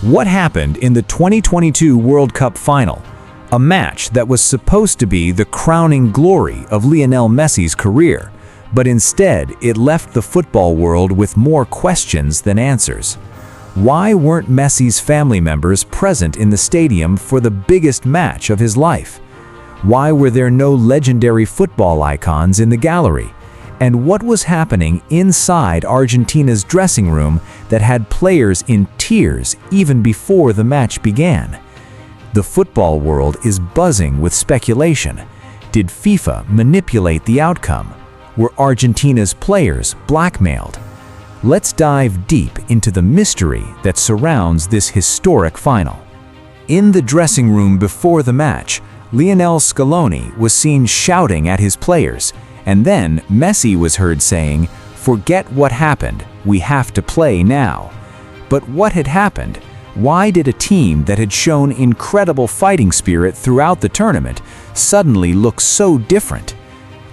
What happened in the 2022 World Cup Final? A match that was supposed to be the crowning glory of Lionel Messi's career, but instead it left the football world with more questions than answers. Why weren't Messi's family members present in the stadium for the biggest match of his life? Why were there no legendary football icons in the gallery? And what was happening inside Argentina's dressing room that had players in tears even before the match began? The football world is buzzing with speculation. Did FIFA manipulate the outcome? Were Argentina's players blackmailed? Let's dive deep into the mystery that surrounds this historic final. In the dressing room before the match, Lionel Scaloni was seen shouting at his players, and then Messi was heard saying, "Forget what happened, we have to play now." But what had happened? Why did a team that had shown incredible fighting spirit throughout the tournament suddenly look so different?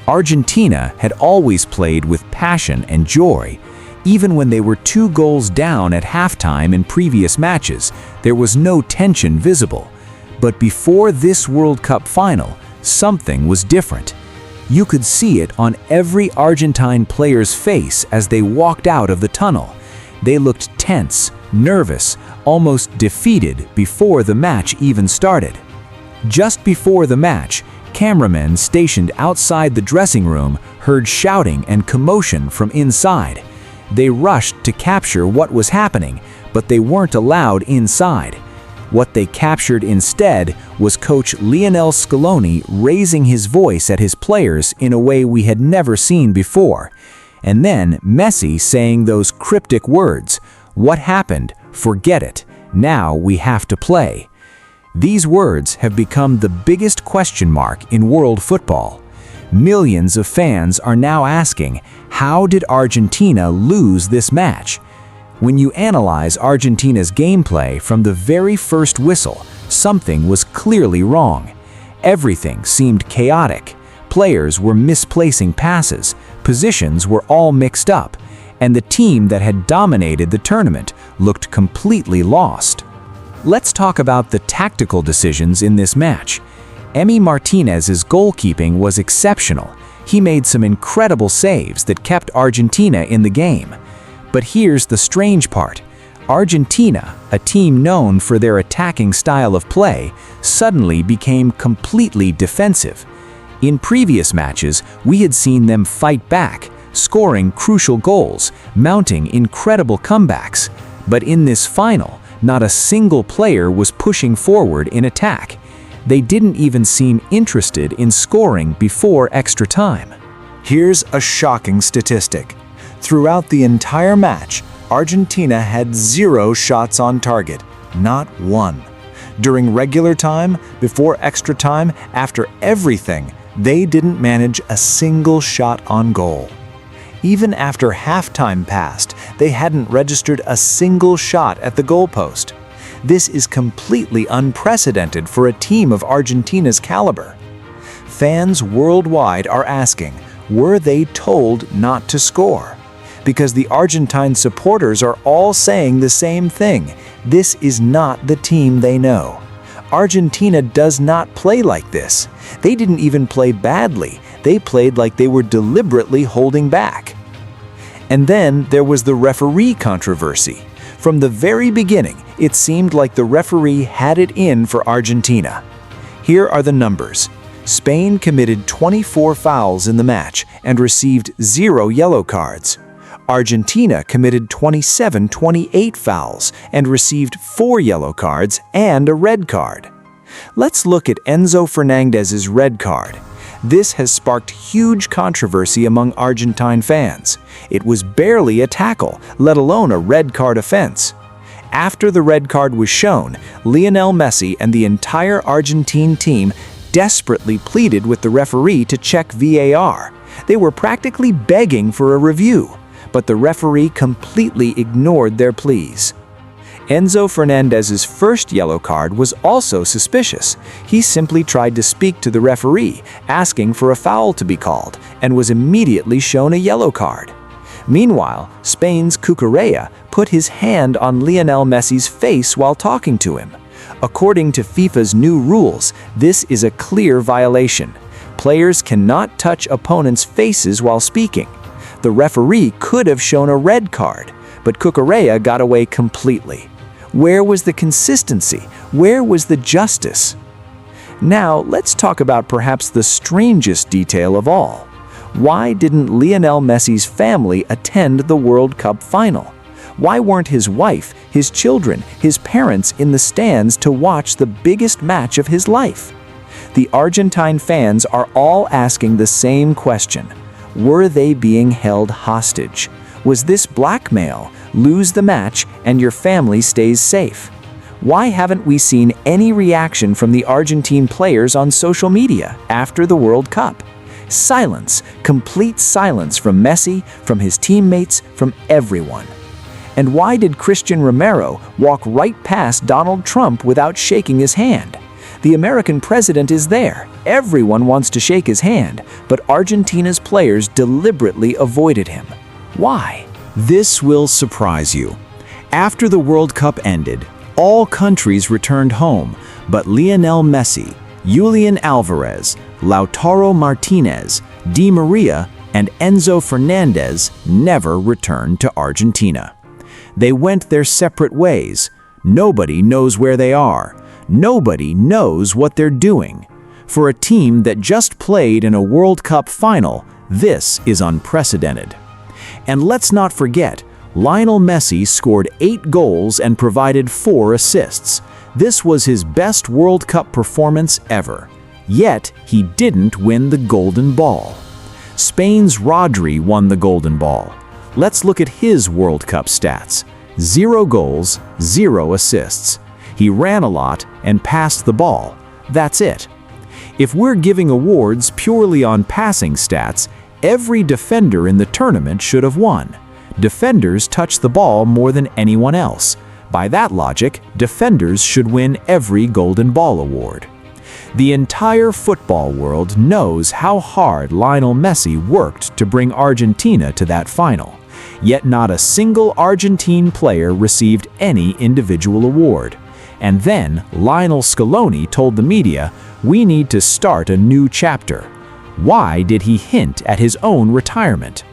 Argentina had always played with passion and joy. Even when they were 2 goals down at halftime in previous matches, there was no tension visible. But before this World Cup final, something was different. You could see it on every Argentine player's face as they walked out of the tunnel. They looked tense, nervous, almost defeated before the match even started. Just before the match, cameramen stationed outside the dressing room heard shouting and commotion from inside. They rushed to capture what was happening, but they weren't allowed inside. What they captured instead was coach Lionel Scaloni raising his voice at his players in a way we had never seen before. And then Messi saying those cryptic words, "What happened? Forget it. Now we have to play." These words have become the biggest question mark in world football. Millions of fans are now asking, how did Argentina lose this match? When you analyze Argentina's gameplay from the very first whistle, something was clearly wrong. Everything seemed chaotic. Players were misplacing passes, positions were all mixed up, and the team that had dominated the tournament looked completely lost. Let's talk about the tactical decisions in this match. Emi Martinez's goalkeeping was exceptional. He made some incredible saves that kept Argentina in the game. But here's the strange part. Argentina, a team known for their attacking style of play, suddenly became completely defensive. In previous matches, we had seen them fight back, scoring crucial goals, mounting incredible comebacks. But in this final, not a single player was pushing forward in attack. They didn't even seem interested in scoring before extra time. Here's a shocking statistic. Throughout the entire match, Argentina had 0 shots on target, not one. During regular time, before extra time, after everything, they didn't manage a single shot on goal. Even after halftime passed, they hadn't registered a single shot at the goalpost. This is completely unprecedented for a team of Argentina's caliber. Fans worldwide are asking, were they told not to score? Because the Argentine supporters are all saying the same thing. This is not the team they know. Argentina does not play like this. They didn't even play badly. They played like they were deliberately holding back. And then there was the referee controversy. From the very beginning, it seemed like the referee had it in for Argentina. Here are the numbers. Spain committed 24 fouls in the match and received 0 yellow cards. Argentina committed 28 fouls and received 4 yellow cards and a red card. Let's look at Enzo Fernandez's red card. This has sparked huge controversy among Argentine fans. It was barely a tackle, let alone a red card offense. After the red card was shown, Lionel Messi and the entire Argentine team desperately pleaded with the referee to check VAR. They were practically begging for a review, but the referee completely ignored their pleas. Enzo Fernandez's first yellow card was also suspicious. He simply tried to speak to the referee, asking for a foul to be called, and was immediately shown a yellow card. Meanwhile, Spain's Cucurella put his hand on Lionel Messi's face while talking to him. According to FIFA's new rules, this is a clear violation. Players cannot touch opponents' faces while speaking. The referee could have shown a red card, but Cucurella got away completely. Where was the consistency? Where was the justice? Now, let's talk about perhaps the strangest detail of all. Why didn't Lionel Messi's family attend the World Cup final? Why weren't his wife, his children, his parents in the stands to watch the biggest match of his life? The Argentine fans are all asking the same question. Were they being held hostage? Was this blackmail? Lose the match and your family stays safe. Why haven't we seen any reaction from the Argentine players on social media after the World Cup? Silence, complete silence from Messi, from his teammates, from everyone. And why did Christian Romero walk right past Donald Trump without shaking his hand? The American president is there. Everyone wants to shake his hand, but Argentina's players deliberately avoided him. Why? This will surprise you. After the World Cup ended, all countries returned home, but Lionel Messi, Julian Alvarez, Lautaro Martinez, Di Maria, and Enzo Fernandez never returned to Argentina. They went their separate ways. Nobody knows where they are. Nobody knows what they're doing. For a team that just played in a World Cup final, this is unprecedented. And let's not forget, Lionel Messi scored 8 goals and provided 4 assists. This was his best World Cup performance ever. Yet, he didn't win the Golden Ball. Spain's Rodri won the Golden Ball. Let's look at his World Cup stats. 0 goals, 0 assists. He ran a lot and passed the ball. That's it. If we're giving awards purely on passing stats, every defender in the tournament should have won. Defenders touch the ball more than anyone else. By that logic, defenders should win every Golden Ball award. The entire football world knows how hard Lionel Messi worked to bring Argentina to that final. Yet not a single Argentine player received any individual award. And then Lionel Scaloni told the media, "We need to start a new chapter." Why did he hint at his own retirement?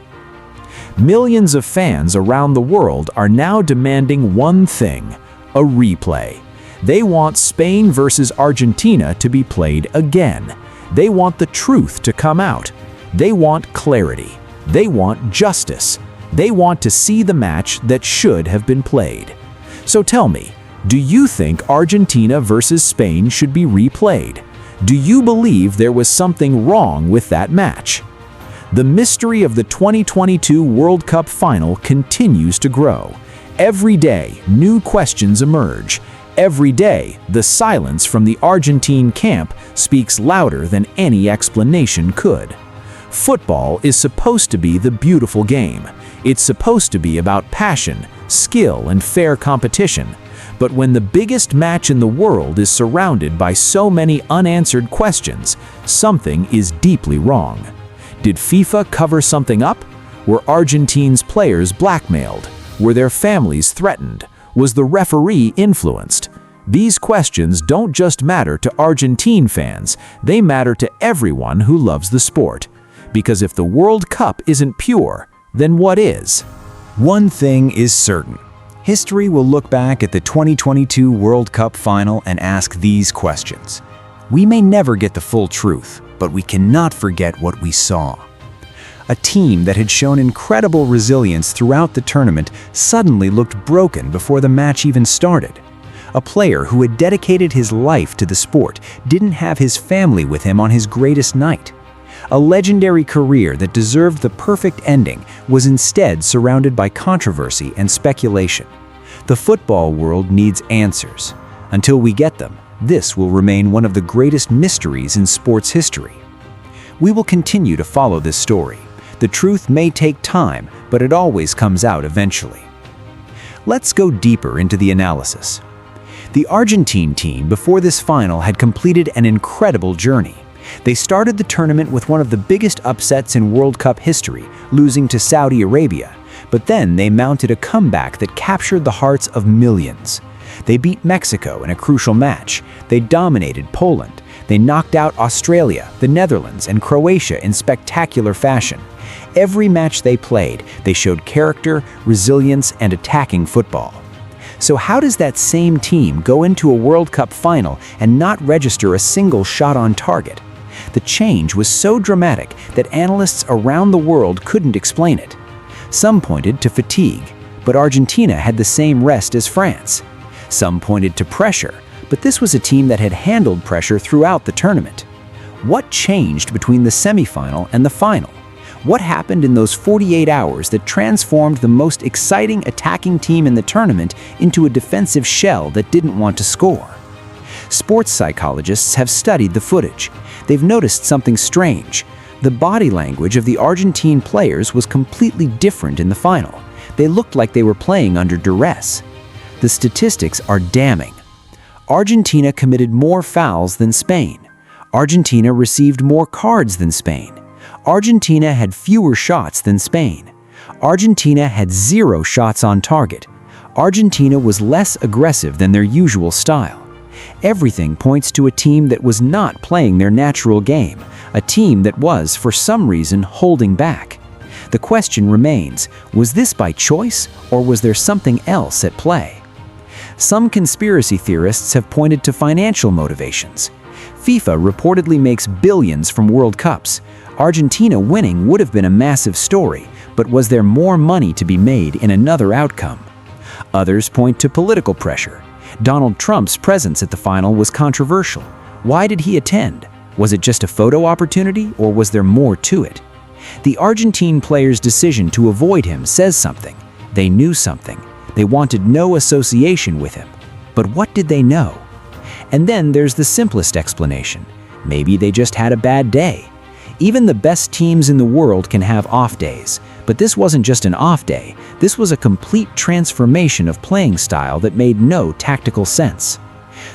Millions of fans around the world are now demanding one thing: a replay. They want Spain versus Argentina to be played again. They want the truth to come out. They want clarity. They want justice. They want to see the match that should have been played. So tell me, do you think Argentina versus Spain should be replayed? Do you believe there was something wrong with that match? The mystery of the 2022 World Cup Final continues to grow. Every day, new questions emerge. Every day, the silence from the Argentine camp speaks louder than any explanation could. Football is supposed to be the beautiful game. It's supposed to be about passion, skill, and fair competition. But when the biggest match in the world is surrounded by so many unanswered questions, something is deeply wrong. Did FIFA cover something up? Were Argentines players blackmailed? Were their families threatened? Was the referee influenced? These questions don't just matter to Argentine fans, they matter to everyone who loves the sport. Because if the World Cup isn't pure, then what is? One thing is certain. History will look back at the 2022 World Cup Final and ask these questions. We may never get the full truth, but we cannot forget what we saw. A team that had shown incredible resilience throughout the tournament suddenly looked broken before the match even started. A player who had dedicated his life to the sport didn't have his family with him on his greatest night. A legendary career that deserved the perfect ending was instead surrounded by controversy and speculation. The football world needs answers. Until we get them, this will remain one of the greatest mysteries in sports history. We will continue to follow this story. The truth may take time, but it always comes out eventually. Let's go deeper into the analysis. The Argentine team before this final had completed an incredible journey. They started the tournament with one of the biggest upsets in World Cup history, losing to Saudi Arabia, But then they mounted a comeback that captured the hearts of millions. They beat Mexico in a crucial match. They dominated Poland. They knocked out Australia, the Netherlands, and Croatia in spectacular fashion. Every match they played, they showed character, resilience, and attacking football. So how does that same team go into a World Cup final and not register a single shot on target? The change was so dramatic that analysts around the world couldn't explain it. Some pointed to fatigue, but Argentina had the same rest as France. Some pointed to pressure, but this was a team that had handled pressure throughout the tournament. What changed between the semifinal and the final? What happened in those 48 hours that transformed the most exciting attacking team in the tournament into a defensive shell that didn't want to score? Sports psychologists have studied the footage. They've noticed something strange. The body language of the Argentine players was completely different in the final. They looked like they were playing under duress. The statistics are damning. Argentina committed more fouls than Spain. Argentina received more cards than Spain. Argentina had fewer shots than Spain. Argentina had 0 shots on target. Argentina was less aggressive than their usual style. Everything points to a team that was not playing their natural game, a team that was, for some reason, holding back. The question remains, was this by choice, or was there something else at play? Some conspiracy theorists have pointed to financial motivations. FIFA reportedly makes billions from World Cups. Argentina winning would have been a massive story, but was there more money to be made in another outcome? Others point to political pressure. Donald Trump's presence at the final was controversial. Why did he attend? Was it just a photo opportunity, or was there more to it? The Argentine players' decision to avoid him says something. They knew something. They wanted no association with him. But what did they know? And then there's the simplest explanation. Maybe they just had a bad day. Even the best teams in the world can have off days. But this wasn't just an off day. This was a complete transformation of playing style that made no tactical sense.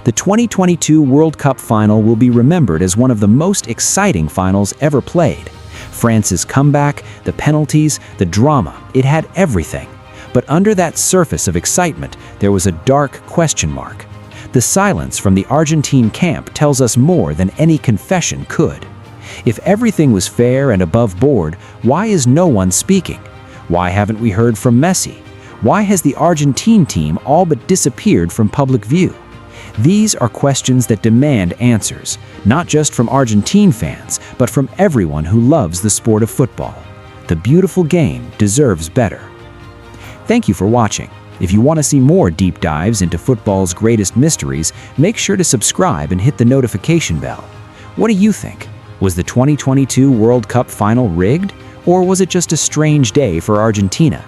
The 2022 World Cup Final will be remembered as one of the most exciting finals ever played. France's comeback, the penalties, the drama, it had everything. But under that surface of excitement, there was a dark question mark. The silence from the Argentine camp tells us more than any confession could. If everything was fair and above board, why is no one speaking? Why haven't we heard from Messi? Why has the Argentine team all but disappeared from public view? These are questions that demand answers, not just from Argentine fans, but from everyone who loves the sport of football. The beautiful game deserves better. Thank you for watching. If you want to see more deep dives into football's greatest mysteries, make sure to subscribe and hit the notification bell. What do you think? Was the 2022 World Cup Final rigged? Or was it just a strange day for Argentina?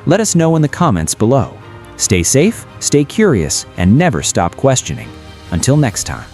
Let us know in the comments below. Stay safe, stay curious, and never stop questioning. Until next time.